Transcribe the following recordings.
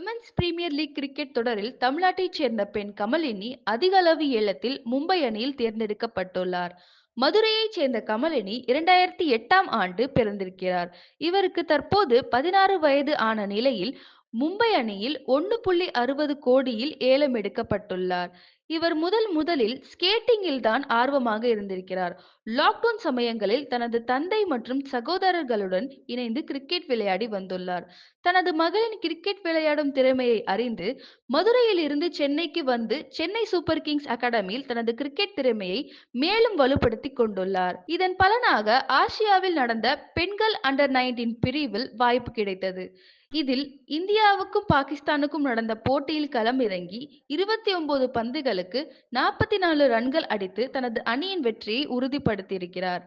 Women's premier league cricket தொடரில் தமிழ்நாட்டைச் சேர்ந்த பெண் கமலினி அதிக அளவு ஏலத்தில் மும்பை அணியில் தேர்ந்தெடுக்கப்பட்டுள்ளார். மதுரையைச் சேர்ந்த கமலினி 2008ஆம் ஆண்டு பிறந்திருக்கிறார். இவருக்கு தற்போது 16 வயது ஆன நிலையில் மும்பை அணியில் 1.60 கோடியில் ஏலம் எடுக்கப்பட்டுள்ளார். இவர் முதலில் ஸ்கேட்டிங்கில் தான் ஆர்வமாக இருந்திருக்கிறார். லாக்டவுன் சமயங்களில் தனது தந்தை மற்றும் சகோதரர்களுடன் இணைந்து கிரிக்கெட் விளையாடி வந்துள்ளார். தனது மகளின் கிரிக்கெட் விளையாடும் திறமையை அறிந்து மதுரையில் இருந்து சென்னைக்கு வந்து சென்னை சூப்பர் கிங்ஸ் அகாடமியில் தனது கிரிக்கெட் திறமையை மேலும் வலுப்படுத்திக் கொண்டுள்ளார். இதன் பலனாக ஆசியாவில் நடந்த பெண்கள் அண்டர் 19 பிரிவில் வாய்ப்பு கிடைத்தது. இதில் இந்தியாவுக்கும் பாகிஸ்தானுக்கும் நடந்த போட்டியில் களம் இறங்கி 29 பந்துகளுக்கு 44 ரன்கள் அடித்து தனது அணியின் வெற்றியை உறுதிப்படுத்தியிருக்கிறார்.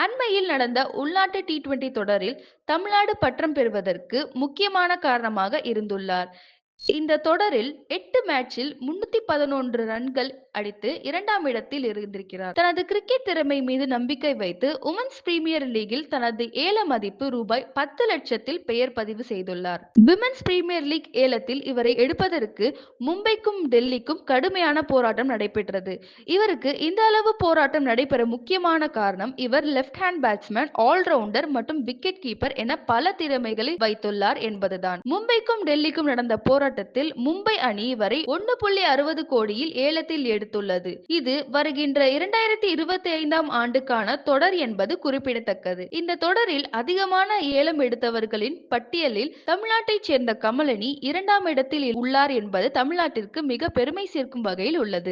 அண்மையில் நடந்த உள்நாட்டு T20 தொடரில் தமிழ்நாடு பட்டம் பெறுவதற்கு முக்கியமான காரணமாக இருந்துள்ளார். இந்த தொடரில் 8 மேட்சில் 311 ரன்கள் அடித்து 2ஆம் இடத்தில் இருந்திருக்கிறார். தனது கிரிக்கெட் திறமை மீது நம்பிக்கை வைத்து உமன்ஸ் பிரீமியர் லீகில் தனது ஏல மதிப்பு ரூபாய் 10 லட்சத்தில் பெயர் பதிவு செய்துள்ளார். விமென்ஸ் பிரீமியர் லீக் ஏலத்தில் இவரை எடுப்பதற்கு மும்பைக்கும் டெல்லிக்கும் கடுமையான போராட்டம் நடைபெற்றது. இவருக்கு இந்த அளவு போராட்டம் நடைபெற முக்கியமான காரணம் இவர் லெப்ட் ஹேண்ட் பேட்ஸ்மேன், ஆல்ரவுண்டர் மற்றும் விக்கெட் கீப்பர் என பல திறமைகளை வைத்துள்ளார் என்பதுதான். மும்பைக்கும் டெல்லிக்கும் நடந்த போராட்டத்தில் மும்பை அணி இவரை 1.60 கோடியில் ஏலத்தில் எடுத்துள்ளது. இது வருகின்ற 2025ஆம் ஆண்டுக்கான தொடர் என்பது குறிப்பிடத்தக்கது. இந்த தொடரில் அதிகமான ஏலம் எடுத்தவர்களின் பட்டியலில் தமிழ்நாட்டைச் சேர்ந்த கமலினி 2ஆம் இடத்தில் உள்ளார் என்பது தமிழ்நாட்டிற்கு மிக பெருமை சேர்க்கும் வகையில் உள்ளது.